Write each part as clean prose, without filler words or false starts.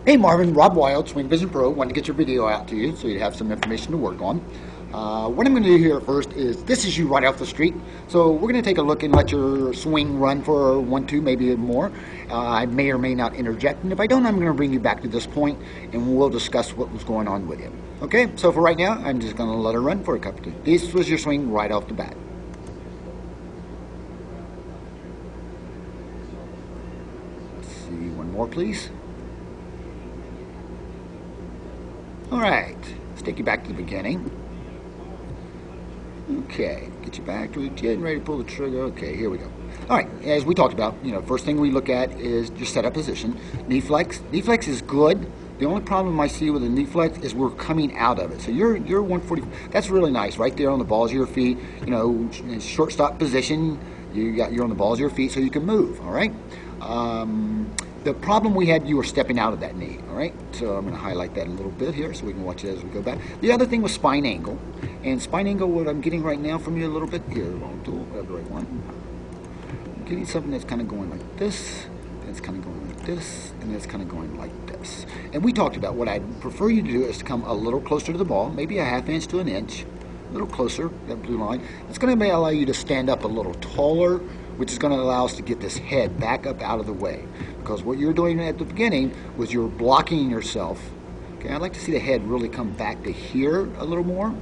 Hey Marvin, Rob Wild, Swing Vision Pro. Wanted to get your video out to you so you'd have some information to work on. What I'm going to do here first is, this is you right off the street. So we're going to take a look and let your swing run for 1, 2, maybe more. I may or may not interject, and if I don't, I'm going to bring you back to this point and we'll discuss what was going on with you. Okay, so for right now, I'm just going to let her run for a couple of. This was your swing right off the bat. Let's see, one more please. All right, let's take you back to the beginning. Okay, get you back to it, getting ready to pull the trigger. Okay, here we go. All right, as we talked about, first thing we look at is your setup position. Knee flex. Knee flex is good. The only problem I see with the knee flex is we're coming out of it. So you're 140. That's really nice, right there on the balls of your feet. In shortstop position, you're on the balls of your feet, so you can move. All right. The problem we had, you were stepping out of that knee, all right? So I'm going to highlight that a little bit here so we can watch it as we go back. The other thing was spine angle. And spine angle, what I'm getting right now from you a little bit, here, wrong tool, I have the right one. I'm getting something that's kind of going like this, that's kind of going like this, and that's kind of going like this. And we talked about what I'd prefer you to do is to come a little closer to the ball, maybe a ½ inch to an inch, a little closer, that blue line. It's going to allow you to stand up a little taller, which is going to allow us to get this head back up out of the way. Because what you're doing at the beginning was you're blocking yourself. Okay, I'd like to see the head really come back to here a little more.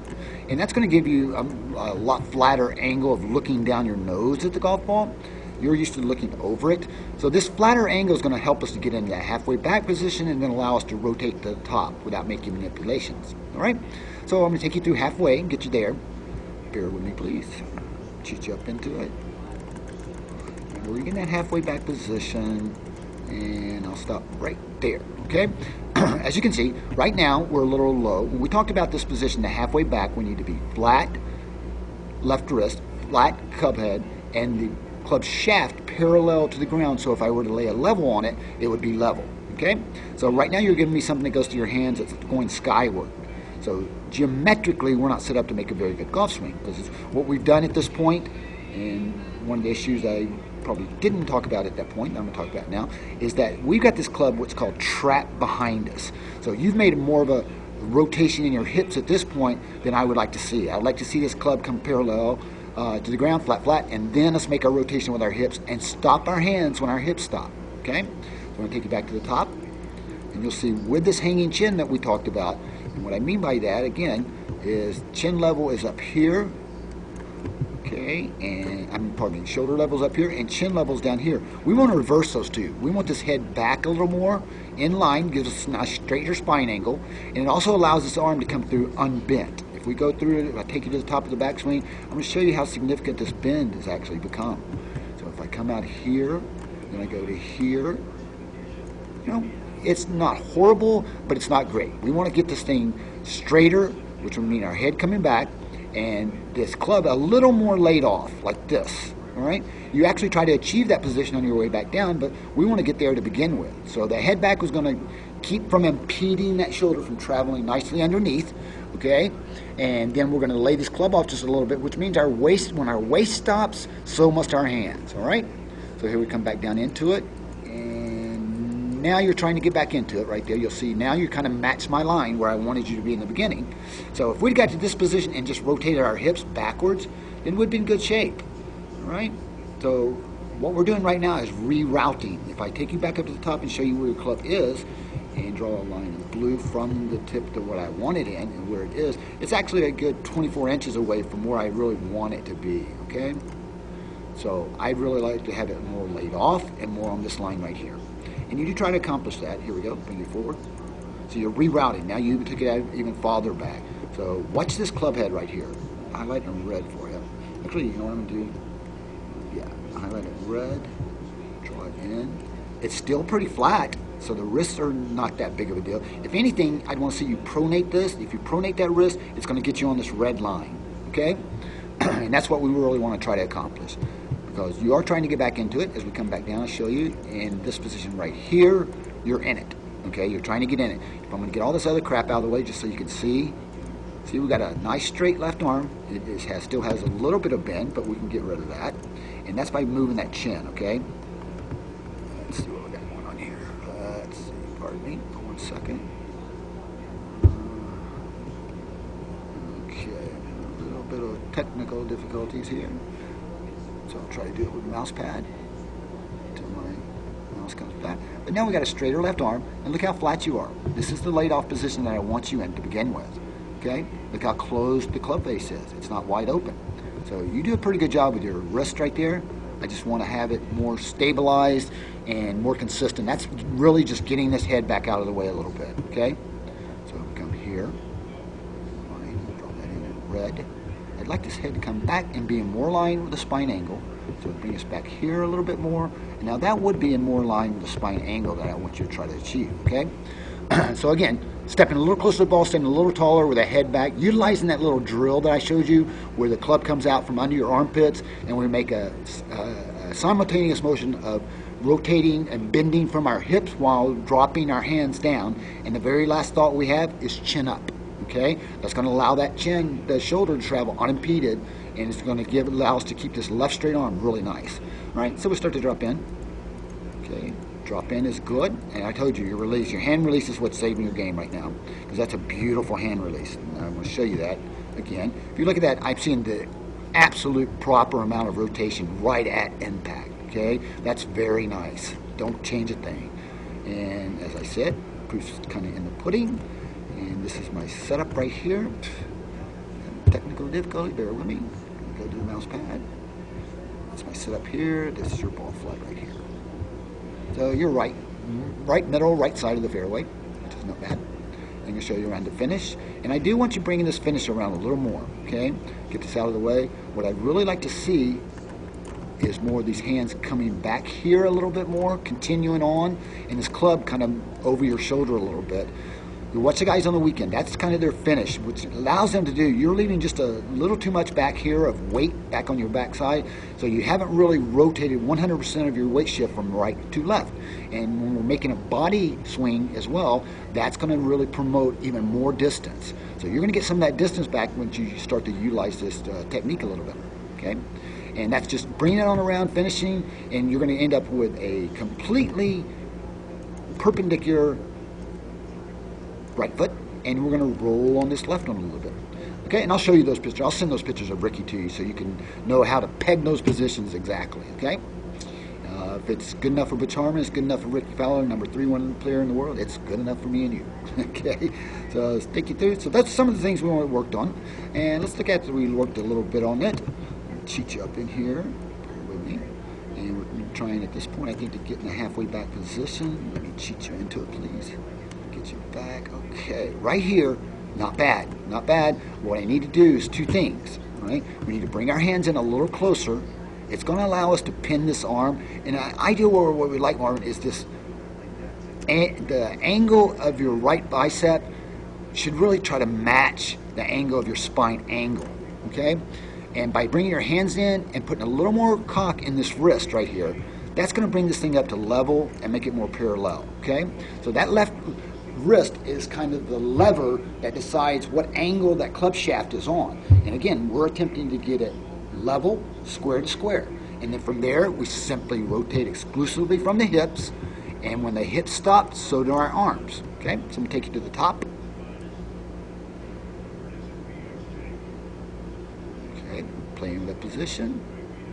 And that's going to give you a lot flatter angle of looking down your nose at the golf ball. You're used to looking over it. So this flatter angle is going to help us to get into that halfway back position and then allow us to rotate to the top without making manipulations. All right? So I'm going to take you through halfway and get you there. Bear with me, please. Shoot you up into it. We're in that halfway back position, and I'll stop right there, okay? As you can see, right now we're a little low. When we talked about this position, the halfway back, we need to be flat left wrist, flat club head, and the club shaft parallel to the ground, so if I were to lay a level on it, it would be level, okay? So right now you're giving me something that goes to your hands that's going skyward. So geometrically, we're not set up to make a very good golf swing, because what we've done at this point, and one of the issues I probably didn't talk about at that point, I'm going to talk about now, is that we've got this club what's called trapped behind us. So you've made more of a rotation in your hips at this point than I would like to see. I'd like to see this club come parallel to the ground, flat, flat, and then let's make our rotation with our hips and stop our hands when our hips stop. Okay? So I'm going to take you back to the top, and you'll see with this hanging chin that we talked about, and what I mean by that, again, is chin level is up here, okay, and pardon me, shoulder level's up here and chin level's down here. We want to reverse those two. We want this head back a little more in line, gives us a nice straighter spine angle, and it also allows this arm to come through unbent. If we go through it, if I take you to the top of the backswing, I'm going to show you how significant this bend has actually become. So if I come out here, then I go to here, it's not horrible, but it's not great. We want to get this thing straighter, which would mean our head coming back, and this club a little more laid off, like this, all right? You actually try to achieve that position on your way back down, but we want to get there to begin with. So the head back was going to keep from impeding that shoulder from traveling nicely underneath, okay? And then we're going to lay this club off just a little bit, which means our waist, when our waist stops, so must our hands, all right? So here we come back down into it, and now you're trying to get back into it right there. You'll see now you kind of matched my line where I wanted you to be in the beginning. So if we got to this position and just rotated our hips backwards, then we'd be in good shape. All right? So what we're doing right now is rerouting. If I take you back up to the top and show you where your club is and draw a line of blue from the tip to what I want it in and where it is, it's actually a good 24 inches away from where I really want it to be. Okay? So I'd really like to have it more laid off and more on this line right here. And you do try to accomplish that. Here we go, bring it forward. So you're rerouting. Now you took it out even farther back. So watch this club head right here. Highlight it in red for you. Actually, you know what I'm going to do? Yeah, highlight it in red, draw it in. It's still pretty flat, so the wrists are not that big of a deal. If anything, I'd want to see you pronate this. If you pronate that wrist, it's going to get you on this red line, okay? And that's what we really want to try to accomplish. Because you are trying to get back into it. As we come back down, I'll show you in this position right here, you're in it. Okay, you're trying to get in it. If I'm going to get all this other crap out of the way just so you can see. See, we've got a nice straight left arm. It still has a little bit of bend, but we can get rid of that. And that's by moving that chin, okay? Let's see what we got going on here. Let's see. Pardon me, 1 second. Okay, a little bit of technical difficulties here. So I'll try to do it with the mouse pad until my mouse comes back. But now we got a straighter left arm, and look how flat you are. This is the laid off position that I want you in to begin with. Okay? Look how closed the club face is. It's not wide open. So you do a pretty good job with your wrist right there. I just want to have it more stabilized and more consistent. That's really just getting this head back out of the way a little bit. Okay? So come here. Fine. Draw that in red. I'd like this head to come back and be in more line with the spine angle. So bring us back here a little bit more. And now that would be in more line with the spine angle that I want you to try to achieve. Okay? So again, stepping a little closer to the ball, stepping a little taller with a head back, utilizing that little drill that I showed you where the club comes out from under your armpits, and we make a simultaneous motion of rotating and bending from our hips while dropping our hands down. And the very last thought we have is chin up. Okay? That's going to allow that chin, the shoulder to travel unimpeded, and it's going to allow us to keep this left straight arm really nice. All right, so we start to drop in. Okay, drop in is good, and I told you, your hand release is what's saving your game right now, because that's a beautiful hand release. And I'm going to show you that again. If you look at that, I'm seeing the absolute proper amount of rotation right at impact. Okay, that's very nice. Don't change a thing. And as I said, proof's kind of in the pudding. And this is my setup right here. Technical difficulty, bear with me. Go to the mouse pad. That's my setup here. This is your ball flight right here. So you're right middle, right side of the fairway, which is not bad. I'm going to show you around the finish. And I do want you bringing this finish around a little more, okay? Get this out of the way. What I'd really like to see is more of these hands coming back here a little bit more, continuing on, and this club kind of over your shoulder a little bit. You watch the guys on the weekend, that's kind of their finish, which allows them to do, you're leaving just a little too much back here of weight back on your backside, so you haven't really rotated 100% of your weight shift from right to left. And when we're making a body swing as well, that's going to really promote even more distance. So you're going to get some of that distance back once you start to utilize this technique a little bit, okay? And that's just bringing it on around, finishing, and you're going to end up with a completely perpendicular right foot, and we're going to roll on this left one a little bit. Okay, and I'll show you those pictures. I'll send those pictures of Ricky to you so you can know how to peg those positions exactly, okay? If it's good enough for Butch Harmon, it's good enough for Ricky Fowler, number 3 player in the world, it's good enough for me and you, okay? So let's take you through. So that's some of the things we worked on, and let's look at we worked a little bit on it. Cheat you up in here, bear with me. And we're trying at this point, I think, to get in a halfway back position. Let me cheat you into it, please. Get you back. Okay, right here, not bad, not bad. What I need to do is 2 things, right? We need to bring our hands in a little closer. It's going to allow us to pin this arm. And ideal what we like, Marvin, is this, the angle of your right bicep should really try to match the angle of your spine angle, okay? And by bringing your hands in and putting a little more cock in this wrist right here, that's going to bring this thing up to level and make it more parallel, okay? So that left wrist is kind of the lever that decides what angle that club shaft is on. And again, we're attempting to get it level, square to square. And then from there, we simply rotate exclusively from the hips. And when the hips stop, so do our arms, okay? So I'm going to take you to the top. Okay, playing the position.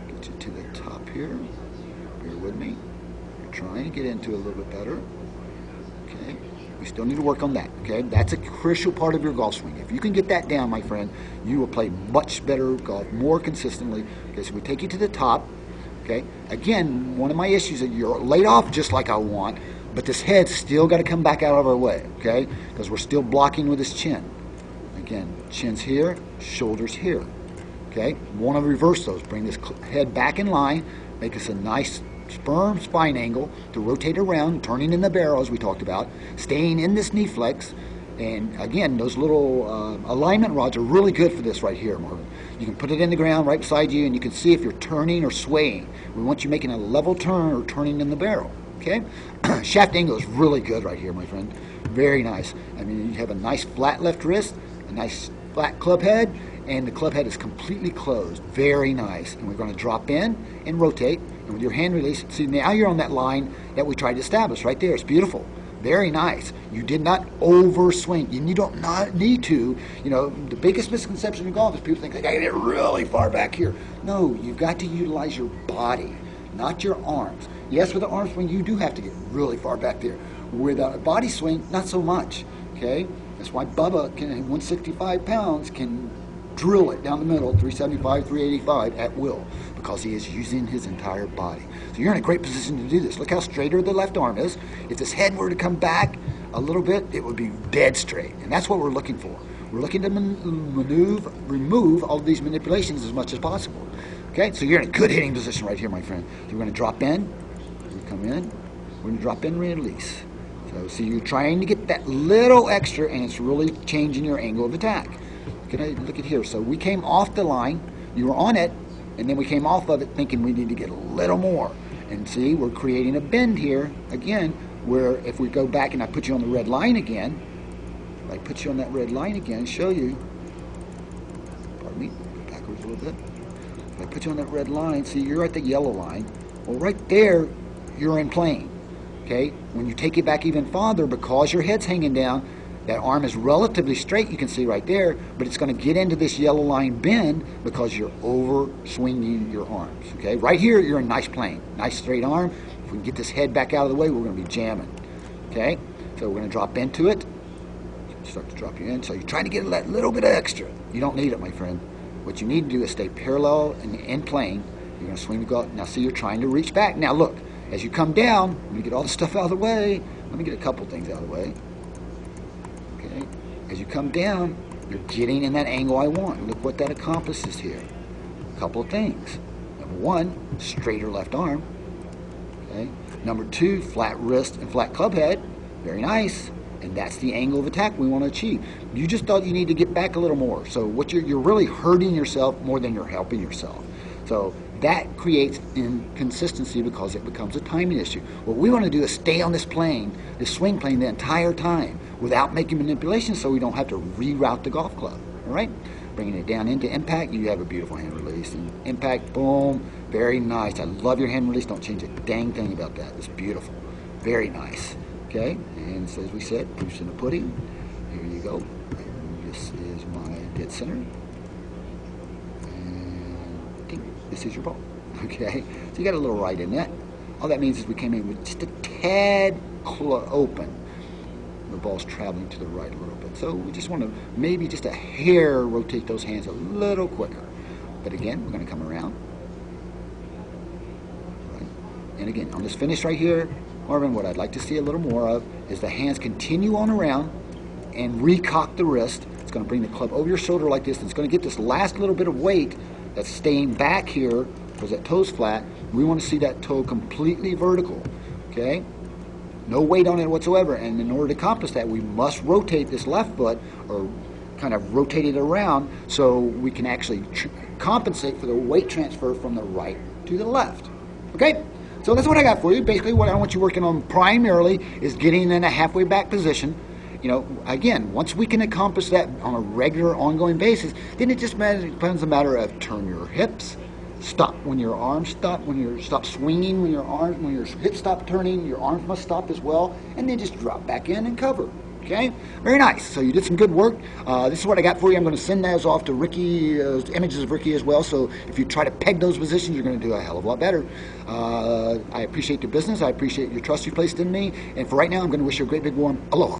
Get you to the top here. Bear with me. You're trying to get into it a little bit better. Okay. We still need to work on that, okay? That's a crucial part of your golf swing. If you can get that down, my friend, you will play much better golf, more consistently. Okay, so we take you to the top, okay? Again, one of my issues is you're laid off just like I want, but this head's still got to come back out of our way, okay? Because we're still blocking with this chin. Again, chin's here, shoulders here, okay? Want to reverse those. Bring this head back in line, make us a nice firm spine angle to rotate around, turning in the barrel as we talked about, staying in this knee flex. And again, those little alignment rods are really good for this right here, Marvin. You can put it in the ground right beside you and you can see if you're turning or swaying. We want you making a level turn or turning in the barrel, okay? Shaft angle is really good right here, my friend. Very nice. I mean, you have a nice flat left wrist, a nice flat club head, and the club head is completely closed. Very nice. And we're going to drop in and rotate. And with your hand release, see, now you're on that line that we tried to establish right there. It's beautiful. Very nice. You did not overswing, and you don't not need to. The biggest misconception in golf is people think they got to get really far back here. No, you've got to utilize your body, not your arms. Yes, with the arm swing, you do have to get really far back there. With a body swing, not so much. Okay, that's why Bubba, 165 pounds, can drill it down the middle, 375, 385 at will, because he is using his entire body. So you're in a great position to do this. Look how straighter the left arm is. If this head were to come back a little bit, it would be dead straight, and that's what we're looking for. We're looking to remove all of these manipulations as much as possible. Okay, so you're in a good hitting position right here, my friend. So we're going to drop in, we come in, we're going to drop in, release. So you're trying to get that little extra, and it's really changing your angle of attack. Look at here. So we came off the line, you were on it, and then we came off of it thinking we need to get a little more. And see, we're creating a bend here, again, where if we go back and I put you on the red line again, if I put you on that red line again, show you, pardon me, go backwards a little bit. If I put you on that red line, see, you're at the yellow line. Well, right there, you're in plane. Okay? When you take it back even farther, because your head's hanging down, that arm is relatively straight, you can see right there, but it's going to get into this yellow line bend because you're over swinging your arms. Okay, right here you're in nice plane, nice straight arm. If we can get this head back out of the way, we're going to be jamming. Okay, so we're going to drop into it. Start to drop you in. So you're trying to get that little bit of extra. You don't need it, my friend. What you need to do is stay parallel and in plane. You're going to swing the golf. Now see, you're trying to reach back. Now look, as you come down, let me get all the stuff out of the way. Let me get a couple things out of the way. As you come down, you're getting in that angle I want. Look what that accomplishes here. A couple of things. Number one, straighter left arm. Okay. Number two, flat wrist and flat club head. Very nice. And that's the angle of attack we want to achieve. You just thought you need to get back a little more. So what you're really hurting yourself more than you're helping yourself. So that creates inconsistency because it becomes a timing issue. What we want to do is stay on this plane, this swing plane, the entire time without making manipulations, so we don't have to reroute the golf club. All right? Bringing it down into impact, you have a beautiful hand release. And impact, boom, very nice. I love your hand release. Don't change a dang thing about that. It's beautiful. Very nice. Okay? And so as we said, proof's in the pudding. Here you go. And this is my dead center. This is your ball. Okay? So you got a little right in that. All that means is we came in with just a tad open. The ball's traveling to the right a little bit. So we just want to maybe just a hair rotate those hands a little quicker. But again, we're going to come around. Right. And again, on this finish right here, Marvin, what I'd like to see a little more of is the hands continue on around and recock the wrist. It's going to bring the club over your shoulder like this. And it's going to get this last little bit of weight that's staying back here because that toe's flat. We want to see that toe completely vertical. Okay? No weight on it whatsoever. And in order to accomplish that, we must rotate this left foot or kind of rotate it around so we can actually compensate for the weight transfer from the right to the left. Okay? So that's what I got for you. Basically, what I want you working on primarily is getting in a halfway back position. Again, once we can accomplish that on a regular, ongoing basis, then it just becomes a matter of turn your hips, stop when your arms stop, stop swinging when your hips stop turning, your arms must stop as well, and then just drop back in and cover. Okay? Very nice. So you did some good work. This is what I got for you. I'm going to send those off to Ricky, images of Ricky as well. So if you try to peg those positions, you're going to do a hell of a lot better. I appreciate your business. I appreciate your trust you placed in me. And for right now, I'm going to wish you a great big warm aloha.